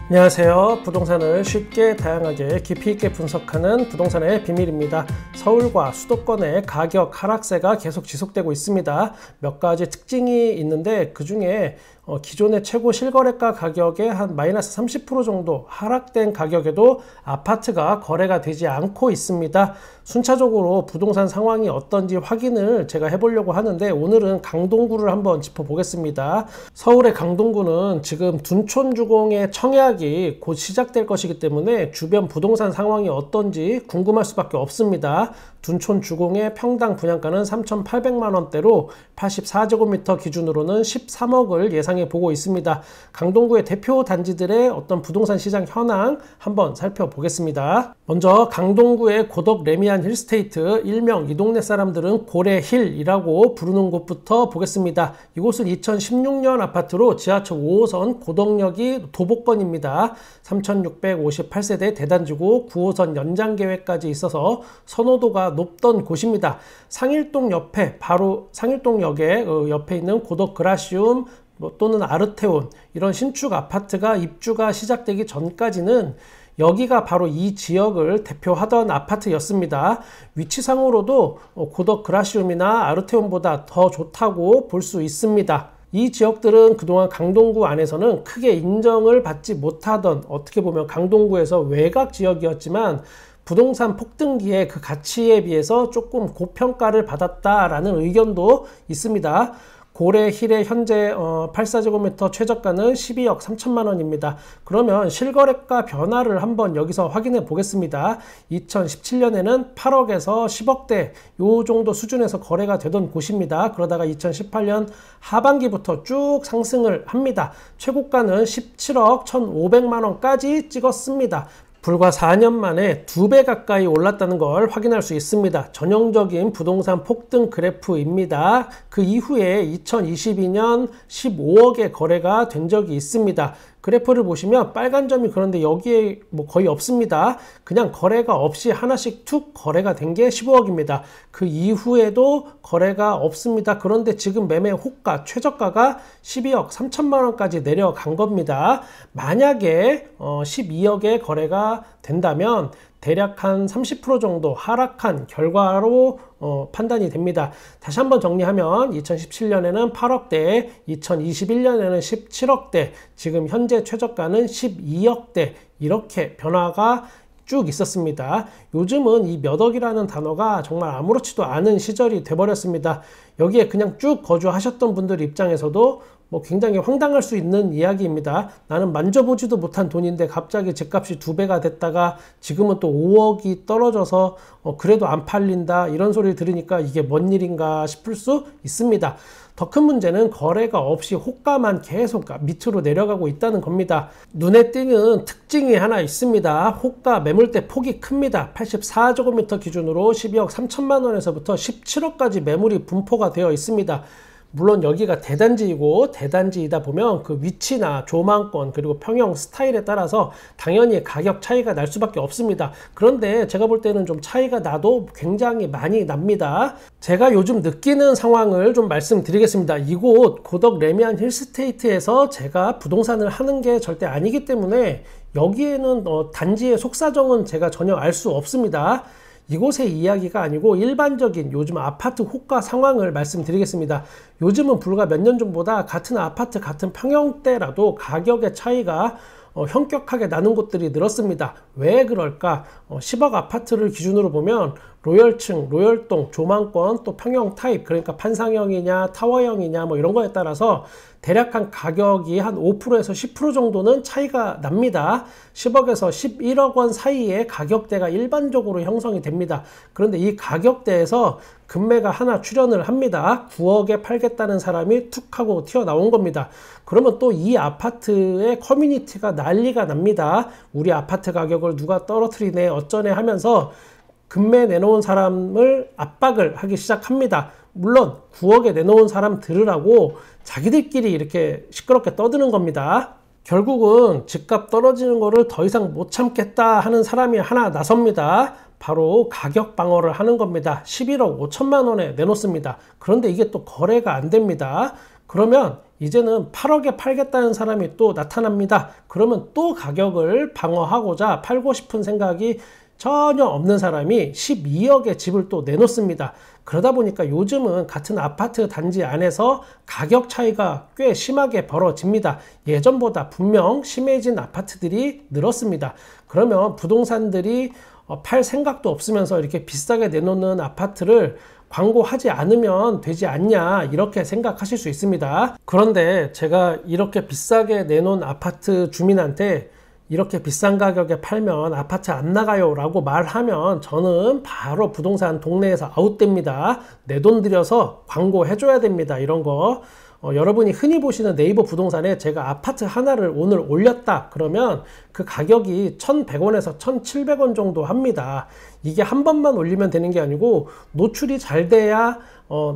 안녕하세요. 부동산을 쉽게 다양하게 깊이 있게 분석하는 부동산의 비밀입니다. 서울과 수도권의 가격 하락세가 계속 지속되고 있습니다. 몇 가지 특징이 있는데 그 중에 기존의 최고 실거래가 가격의 한 마이너스 30% 정도 하락된 가격에도 아파트가 거래가 되지 않고 있습니다. 순차적으로 부동산 상황이 어떤지 확인을 제가 해보려고 하는데 오늘은 강동구를 한번 짚어보겠습니다. 서울의 강동구는 지금 둔촌주공의 청약이 곧 시작될 것이기 때문에 주변 부동산 상황이 어떤지 궁금할 수밖에 없습니다. 둔촌주공의 평당 분양가는 3,800만원대로 84제곱미터 기준으로는 13억을 예상해 보고 있습니다. 강동구의 대표 단지들의 어떤 부동산 시장 현황 한번 살펴보겠습니다. 먼저 강동구의 고덕 레미안 힐스테이트, 일명 이 동네 사람들은 고래힐이라고 부르는 곳부터 보겠습니다. 이곳은 2016년 아파트로 지하철 5호선 고덕역이 도보권입니다. 3658세대 대단지고 9호선 연장 계획까지 있어서 선호도가 높던 곳입니다. 상일동 옆에 바로 상일동역에 옆에 있는 고덕 그라시움 또는 아르테온 이런 신축 아파트가 입주가 시작되기 전까지는 여기가 바로 이 지역을 대표하던 아파트였습니다. 위치상으로도 고덕 그라시움이나 아르테온보다 더 좋다고 볼 수 있습니다. 이 지역들은 그동안 강동구 안에서는 크게 인정을 받지 못하던, 어떻게 보면 강동구에서 외곽 지역이었지만 부동산 폭등기에 그 가치에 비해서 조금 고평가를 받았다라는 의견도 있습니다. 고래힐의 현재 84제곱미터 최저가는 12억 3천만 원입니다. 그러면 실거래가 변화를 한번 여기서 확인해 보겠습니다. 2017년에는 8억에서 10억대 요 정도 수준에서 거래가 되던 곳입니다. 그러다가 2018년 하반기부터 쭉 상승을 합니다. 최고가는 17억 1,500만 원까지 찍었습니다. 불과 4년 만에 2배 가까이 올랐다는 걸 확인할 수 있습니다. 전형적인 부동산 폭등 그래프입니다. 그 이후에 2022년 15억의 거래가 된 적이 있습니다. 그래프를 보시면 빨간 점이 그런데 여기에 거의 없습니다. 그냥 거래가 없이 하나씩 툭 거래가 된 게 15억입니다. 그 이후에도 거래가 없습니다. 그런데 지금 매매 호가 최저가가 12억 3천만 원까지 내려간 겁니다. 만약에 12억의 거래가 된다면 대략 한 30% 정도 하락한 결과로 판단이 됩니다. 다시 한번 정리하면 2017년에는 8억대, 2021년에는 17억대, 지금 현재 최저가는 12억대 이렇게 변화가 쭉 있었습니다. 요즘은 이 몇 억이라는 단어가 정말 아무렇지도 않은 시절이 돼버렸습니다. 여기에 그냥 쭉 거주하셨던 분들 입장에서도 굉장히 황당할 수 있는 이야기입니다. 나는 만져보지도 못한 돈인데 갑자기 집값이 2배가 됐다가 지금은 또 5억이 떨어져서 그래도 안 팔린다 이런 소리를 들으니까 이게 뭔 일인가 싶을 수 있습니다. 더 큰 문제는 거래가 없이 호가만 계속 밑으로 내려가고 있다는 겁니다. 눈에 띄는 특징이 하나 있습니다. 호가 매물대 폭이 큽니다. 84제곱미터 기준으로 12억 3천만 원에서부터 17억까지 매물이 분포가 되어 있습니다. 물론 여기가 대단지이고 대단지이다 보면 그 위치나 조망권 그리고 평형 스타일에 따라서 당연히 가격 차이가 날 수밖에 없습니다. 그런데 제가 볼 때는 좀 차이가 나도 굉장히 많이 납니다. 제가 요즘 느끼는 상황을 좀 말씀드리겠습니다. 이곳 고덕 레미안 힐스테이트에서 제가 부동산을 하는 게 절대 아니기 때문에 여기에는 단지의 속사정은 제가 전혀 알 수 없습니다. 이곳의 이야기가 아니고 일반적인 요즘 아파트 호가 상황을 말씀드리겠습니다. 요즘은 불과 몇 년 전보다 같은 아파트 같은 평형대라도 가격의 차이가 현격하게 나는 곳들이 늘었습니다. 왜 그럴까? 10억 아파트를 기준으로 보면 로열층, 로열동, 조망권, 또 평형 타입, 그러니까 판상형이냐 타워형이냐 이런 거에 따라서 대략 한 가격이 한 5%에서 10% 정도는 차이가 납니다. 10억에서 11억 원 사이의 가격대가 일반적으로 형성이 됩니다. 그런데 이 가격대에서 금매가 하나 출현을 합니다. 9억에 팔겠다는 사람이 툭 하고 튀어나온 겁니다. 그러면 또 이 아파트의 커뮤니티가 난리가 납니다. 우리 아파트 가격을 누가 떨어뜨리네 어쩌네 하면서 금매 내놓은 사람을 압박을 하기 시작합니다. 물론 9억에 내놓은 사람 들으라고 자기들끼리 이렇게 시끄럽게 떠드는 겁니다. 결국은 집값 떨어지는 거를 더 이상 못 참겠다 하는 사람이 하나 나섭니다. 바로 가격 방어를 하는 겁니다. 11억 5천만 원에 내놓습니다. 그런데 이게 또 거래가 안 됩니다. 그러면 이제는 8억에 팔겠다는 사람이 또 나타납니다. 그러면 또 가격을 방어하고자 팔고 싶은 생각이 전혀 없는 사람이 12억의 집을 또 내놓습니다. 그러다 보니까 요즘은 같은 아파트 단지 안에서 가격 차이가 꽤 심하게 벌어집니다. 예전보다 분명 심해진 아파트들이 늘었습니다. 그러면 부동산들이 팔 생각도 없으면서 이렇게 비싸게 내놓는 아파트를 광고하지 않으면 되지 않냐, 이렇게 생각하실 수 있습니다. 그런데 제가 이렇게 비싸게 내놓은 아파트 주민한테 이렇게 비싼 가격에 팔면 아파트 안 나가요 라고 말하면 저는 바로 부동산 동네에서 아웃됩니다. 내 돈 들여서 광고해 줘야 됩니다. 이런 거 여러분이 흔히 보시는 네이버 부동산에 제가 아파트 하나를 오늘 올렸다 그러면 그 가격이 1,100원에서 1,700원 정도 합니다. 이게 한 번만 올리면 되는 게 아니고 노출이 잘 돼야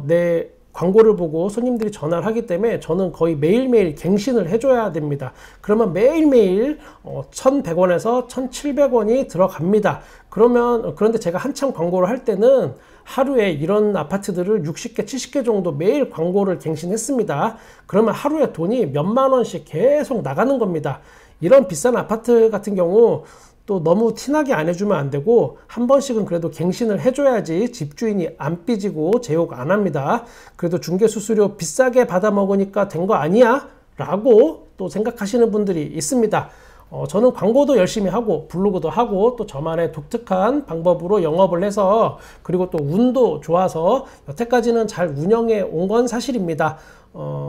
내 광고를 보고 손님들이 전화를 하기 때문에 저는 거의 매일매일 갱신을 해줘야 됩니다. 그러면 매일매일 1,100원에서 1,700원이 들어갑니다. 그런데 제가 한참 광고를 할 때는 하루에 이런 아파트들을 60개, 70개 정도 매일 광고를 갱신했습니다. 그러면 하루에 돈이 몇만 원씩 계속 나가는 겁니다. 이런 비싼 아파트 같은 경우 또 너무 티나게 안 해주면 안 되고 한 번씩은 그래도 갱신을 해줘야지 집주인이 안 삐지고 제 욕 안 합니다. 그래도 중개수수료 비싸게 받아 먹으니까 된 거 아니야? 라고 또 생각하시는 분들이 있습니다. 저는 광고도 열심히 하고 블로그도 하고 또 저만의 독특한 방법으로 영업을 해서 그리고 또 운도 좋아서 여태까지는 잘 운영해 온 건 사실입니다.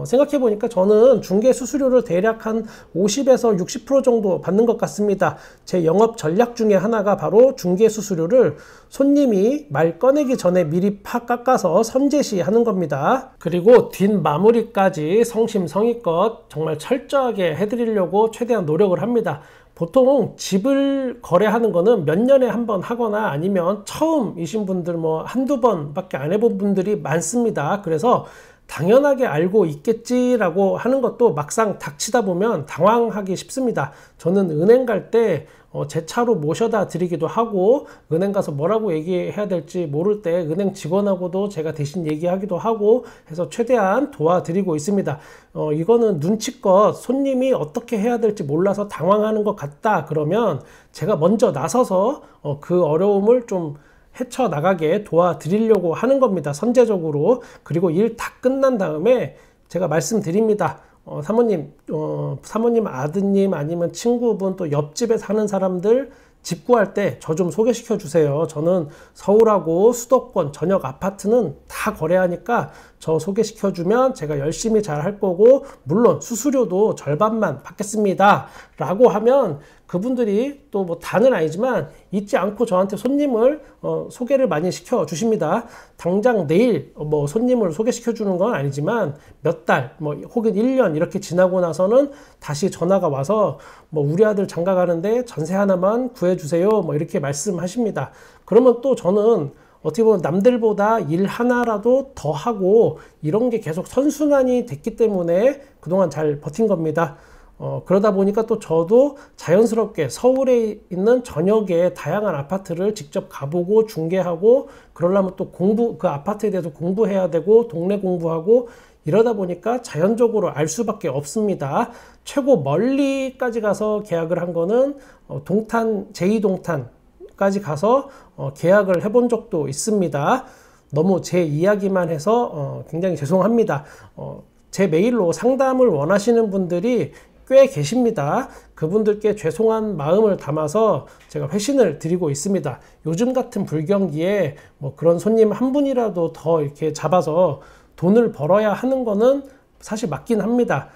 생각해 보니까 저는 중개 수수료를 대략 한 50에서 60% 정도 받는 것 같습니다. 제 영업 전략 중에 하나가 바로 중개 수수료를 손님이 말 꺼내기 전에 미리 팍 깎아서 선제시 하는 겁니다. 그리고 뒷마무리까지 성심성의껏 정말 철저하게 해드리려고 최대한 노력을 합니다. 보통 집을 거래하는 거는 몇 년에 한 번 하거나 아니면 처음이신 분들 뭐 한두 번밖에 안 해본 분들이 많습니다. 그래서 당연하게 알고 있겠지라고 하는 것도 막상 닥치다 보면 당황하기 쉽습니다. 저는 은행 갈 때 제 차로 모셔다 드리기도 하고 은행 가서 뭐라고 얘기해야 될지 모를 때 은행 직원하고도 제가 대신 얘기하기도 하고 해서 최대한 도와드리고 있습니다. 이거는 눈치껏 손님이 어떻게 해야 될지 몰라서 당황하는 것 같다 그러면 제가 먼저 나서서 그 어려움을 좀 헤쳐나가게 도와드리려고 하는 겁니다. 선제적으로. 그리고 일 다 끝난 다음에 제가 말씀드립니다. 사모님 아드님 아니면 친구분 또 옆집에 사는 사람들 집 구할 때 저 좀 소개시켜 주세요. 저는 서울하고 수도권 전역 아파트는 다 거래하니까 저 소개시켜 주면 제가 열심히 잘 할 거고 물론 수수료도 절반만 받겠습니다 라고 하면 그분들이 또 뭐 다는 아니지만 잊지 않고 저한테 손님을 소개를 많이 시켜 주십니다. 당장 내일 뭐 손님을 소개시켜 주는 건 아니지만 몇 달 뭐 혹은 1년 이렇게 지나고 나서는 다시 전화가 와서 뭐 우리 아들 장가 가는데 전세 하나만 구해 주세요 뭐 이렇게 말씀하십니다. 그러면 또 저는 어떻게 보면 남들보다 일 하나라도 더 하고 이런 게 계속 선순환이 됐기 때문에 그동안 잘 버틴 겁니다. 그러다 보니까 또 저도 자연스럽게 서울에 있는 전역의 다양한 아파트를 직접 가보고 중개하고 그러려면 또 그 아파트에 대해서 공부해야 되고 동네 공부하고 이러다 보니까 자연적으로 알 수밖에 없습니다. 최고 멀리까지 가서 계약을 한 거는 제2동탄까지 가서 계약을 해본 적도 있습니다. 너무 제 이야기만 해서 굉장히 죄송합니다. 제 메일로 상담을 원하시는 분들이 꽤 계십니다. 그분들께 죄송한 마음을 담아서 제가 회신을 드리고 있습니다. 요즘 같은 불경기에 뭐 그런 손님 한 분이라도 더 이렇게 잡아서 돈을 벌어야 하는 거는 사실 맞긴 합니다.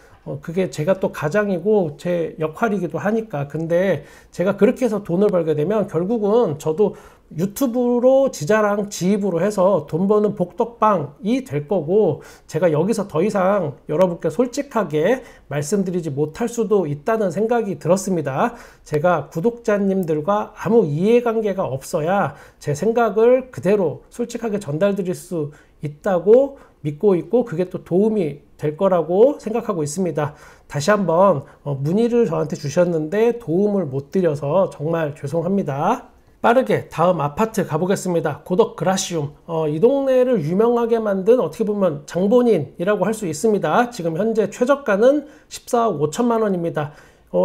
그게 제가 또 가장이고 제 역할이기도 하니까. 근데 제가 그렇게 해서 돈을 벌게 되면 결국은 저도 유튜브로 지자랑 지입으로 해서 돈 버는 복덕방이 될 거고 제가 여기서 더 이상 여러분께 솔직하게 말씀드리지 못할 수도 있다는 생각이 들었습니다. 제가 구독자님들과 아무 이해관계가 없어야 제 생각을 그대로 솔직하게 전달드릴 수 있다고 믿고 있고 그게 또 도움이 될 거라고 생각하고 있습니다. 다시 한번 문의를 저한테 주셨는데 도움을 못 드려서 정말 죄송합니다. 빠르게 다음 아파트 가보겠습니다. 고덕 그라시움. 이 동네를 유명하게 만든 어떻게 보면 장본인이라고 할 수 있습니다. 지금 현재 최저가는 14억 5천만 원입니다.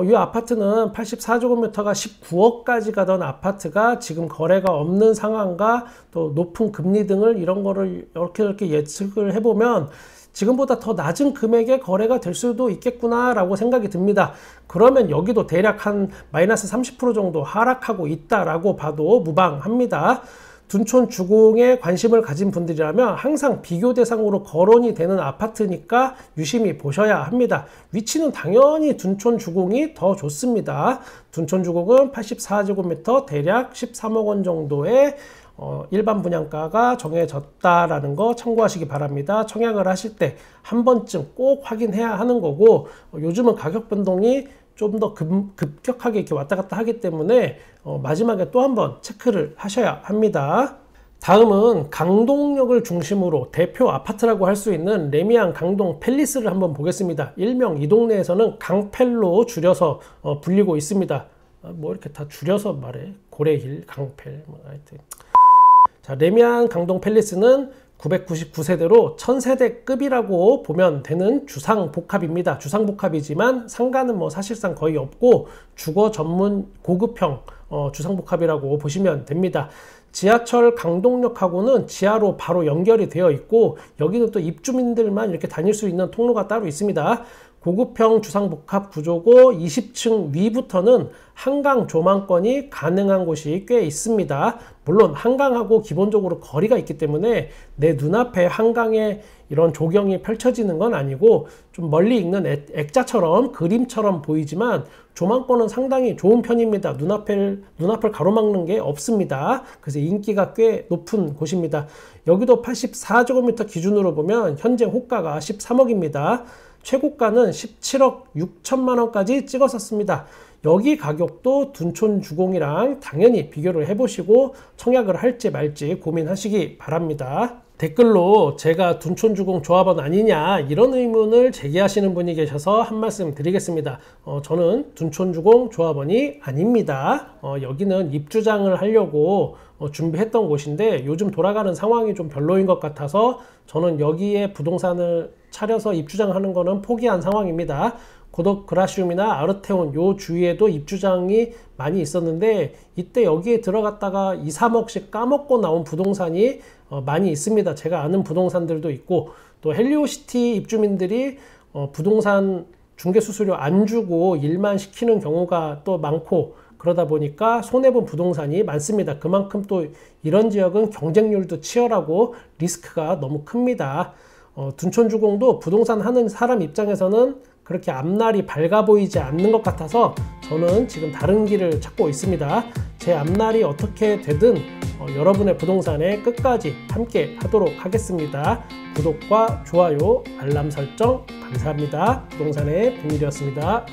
이 아파트는 84제곱미터가 19억까지 가던 아파트가 지금 거래가 없는 상황과 또 높은 금리 등을 이런 거를 이렇게 예측을 해보면 지금보다 더 낮은 금액에 거래가 될 수도 있겠구나 라고 생각이 듭니다. 그러면 여기도 대략 한 마이너스 30% 정도 하락하고 있다라고 봐도 무방합니다. 둔촌 주공에 관심을 가진 분들이라면 항상 비교 대상으로 거론이 되는 아파트니까 유심히 보셔야 합니다. 위치는 당연히 둔촌 주공이 더 좋습니다. 둔촌 주공은 84제곱미터 대략 13억 원 정도의 일반 분양가가 정해졌다라는 거 참고하시기 바랍니다. 청약을 하실 때 한 번쯤 꼭 확인해야 하는 거고, 요즘은 가격 변동이 좀 더 급격하게 이렇게 왔다 갔다 하기 때문에 마지막에 또 한 번 체크를 하셔야 합니다. 다음은 강동역을 중심으로 대표 아파트라고 할 수 있는 레미안 강동 팰리스를 한번 보겠습니다. 일명 이 동네에서는 강팰로 줄여서 불리고 있습니다. 뭐 이렇게 다 줄여서 말해. 고래힐, 강팰, 뭐 하여튼. 자, 레미안 강동 팰리스는 999세대로 1000세대급이라고 보면 되는 주상복합입니다. 주상복합이지만 상가는 뭐 사실상 거의 없고 주거 전문 고급형 주상복합이라고 보시면 됩니다. 지하철 강동역하고는 지하로 바로 연결이 되어 있고, 여기는 또 입주민들만 이렇게 다닐 수 있는 통로가 따로 있습니다. 고급형 주상복합 구조고 20층 위부터는 한강 조망권이 가능한 곳이 꽤 있습니다. 물론 한강하고 기본적으로 거리가 있기 때문에 내 눈앞에 한강에 이런 조경이 펼쳐지는 건 아니고 좀 멀리 있는 액자처럼 그림처럼 보이지만 조망권은 상당히 좋은 편입니다. 눈앞을 가로막는 게 없습니다. 그래서 인기가 꽤 높은 곳입니다. 여기도 84제곱미터 기준으로 보면 현재 호가가 13억입니다. 최고가는 17억 6천만 원까지 찍었었습니다. 여기 가격도 둔촌 주공이랑 당연히 비교를 해보시고 청약을 할지 말지 고민하시기 바랍니다. 댓글로 제가 둔촌 주공 조합원 아니냐 이런 의문을 제기하시는 분이 계셔서 한 말씀 드리겠습니다. 저는 둔촌 주공 조합원이 아닙니다. 여기는 입주장을 하려고 준비했던 곳인데 요즘 돌아가는 상황이 좀 별로인 것 같아서 저는 여기에 부동산을 차려서 입주장하는 거는 포기한 상황입니다. 고덕 그라시움이나 아르테온 요 주위에도 입주장이 많이 있었는데 이때 여기에 들어갔다가 2, 3억씩 까먹고 나온 부동산이 많이 있습니다. 제가 아는 부동산들도 있고, 또 헬리오시티 입주민들이 부동산 중개수수료 안 주고 일만 시키는 경우가 또 많고, 그러다 보니까 손해본 부동산이 많습니다. 그만큼 또 이런 지역은 경쟁률도 치열하고 리스크가 너무 큽니다. 둔촌주공도 부동산 하는 사람 입장에서는 그렇게 앞날이 밝아 보이지 않는 것 같아서 저는 지금 다른 길을 찾고 있습니다. 제 앞날이 어떻게 되든 여러분의 부동산에 끝까지 함께 하도록 하겠습니다. 구독과 좋아요, 알람 설정 감사합니다. 부동산의 비밀이었습니다.